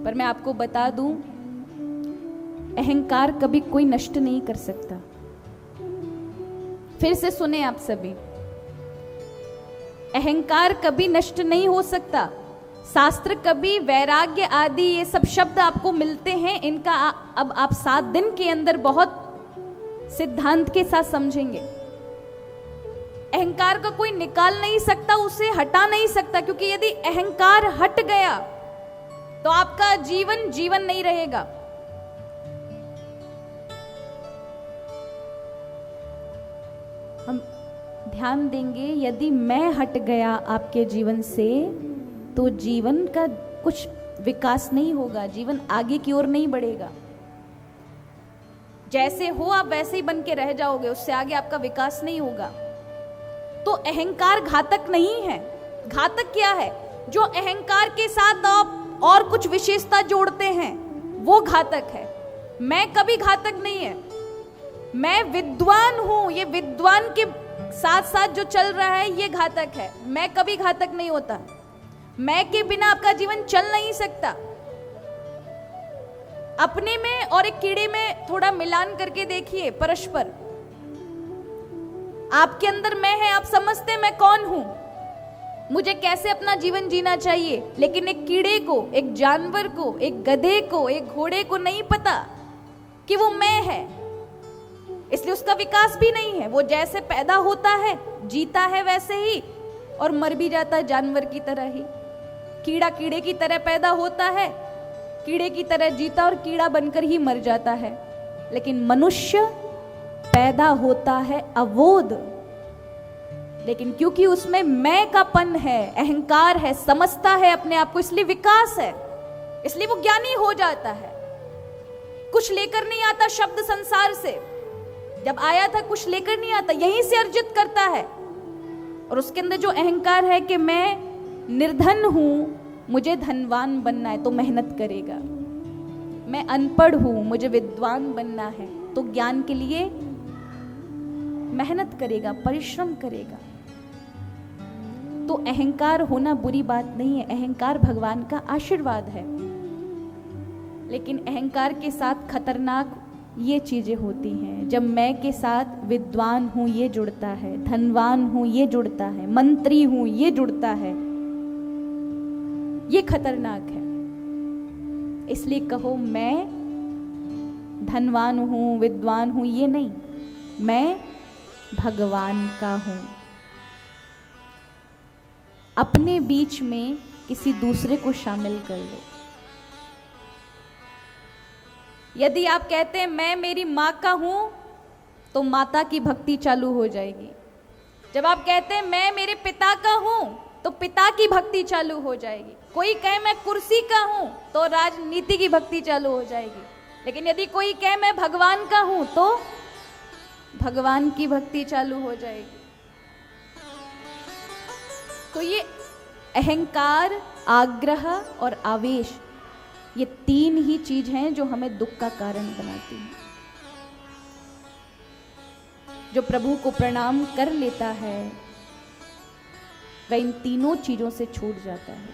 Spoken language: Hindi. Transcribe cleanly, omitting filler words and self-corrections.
पर मैं आपको बता दूं, अहंकार कभी कोई नष्ट नहीं कर सकता। फिर से सुने आप सभी, अहंकार कभी नष्ट नहीं हो सकता। शास्त्र कभी वैराग्य आदि ये सब शब्द आपको मिलते हैं, इनका अब आप 7 दिन के अंदर बहुत सिद्धांत के साथ समझेंगे। अहंकार का कोई निकाल नहीं सकता, उसे हटा नहीं सकता, क्योंकि यदि अहंकार हट गया तो आपका जीवन जीवन नहीं रहेगा। हम ध्यान देंगे, यदि मैं हट गया आपके जीवन से तो जीवन का कुछ विकास नहीं होगा, जीवन आगे की ओर नहीं बढ़ेगा। जैसे हो आप वैसे ही बन के रह जाओगे, उससे आगे आपका विकास नहीं होगा। तो अहंकार घातक नहीं है। घातक क्या है? जो अहंकार के साथ आप और कुछ विशेषता जोड़ते हैं वो घातक है। मैं कभी घातक नहीं है। मैं विद्वान हूं, ये विद्वान के साथ साथ जो चल रहा है ये घातक है। मैं कभी घातक नहीं होता। मैं के बिना आपका जीवन चल नहीं सकता। अपने में और एक कीड़े में थोड़ा मिलान करके देखिए परस्पर। आपके अंदर मैं है, आप समझते हैं मैं कौन हूं, मुझे कैसे अपना जीवन जीना चाहिए, लेकिन एक कीड़े को, एक जानवर को, एक गधे को, एक घोड़े को नहीं पता कि वो मैं है, इसलिए उसका विकास भी नहीं है। वो जैसे पैदा होता है, जीता है वैसे ही, और मर भी जाता है जानवर की तरह ही। कीड़ा कीड़े की तरह पैदा होता है, कीड़े की तरह जीता और कीड़ा बनकर ही मर जाता है। लेकिन मनुष्य पैदा होता है अबोध, लेकिन क्योंकि उसमें मैं का पन है, अहंकार है, समझता है अपने आप को, इसलिए विकास है, इसलिए वो ज्ञानी हो जाता है। कुछ लेकर नहीं आता शब्द संसार से, जब आया था कुछ लेकर नहीं आता, यहीं से अर्जित करता है। और उसके अंदर जो अहंकार है कि मैं निर्धन हूं, मुझे धनवान बनना है तो मेहनत करेगा। मैं अनपढ़ हूं, मुझे विद्वान बनना है तो ज्ञान के लिए मेहनत करेगा, परिश्रम करेगा। तो अहंकार होना बुरी बात नहीं है, अहंकार भगवान का आशीर्वाद है। लेकिन अहंकार के साथ खतरनाक ये चीजें होती हैं, जब मैं के साथ विद्वान हूं ये जुड़ता है, धनवान हूं ये जुड़ता है, मंत्री हूं ये जुड़ता है, ये खतरनाक है। इसलिए कहो मैं धनवान हूं, विद्वान हूं, ये नहीं, मैं भगवान का हूं। अपने बीच में किसी दूसरे को शामिल कर लो। यदि आप कहते हैं मैं मेरी माँ का हूं, तो माता की भक्ति चालू हो जाएगी। जब आप कहते हैं मैं मेरे पिता का हूं, तो पिता की भक्ति चालू हो जाएगी। कोई कहे मैं कुर्सी का हूं, तो राजनीति की भक्ति चालू हो जाएगी। लेकिन यदि कोई कहे मैं भगवान का हूं, तो भगवान की भक्ति चालू हो जाएगी। तो ये अहंकार, आग्रह और आवेश, ये 3 ही चीज हैं जो हमें दुख का कारण बनाती हैं। जो प्रभु को प्रणाम कर लेता है वह इन तीनों चीजों से छूट जाता है।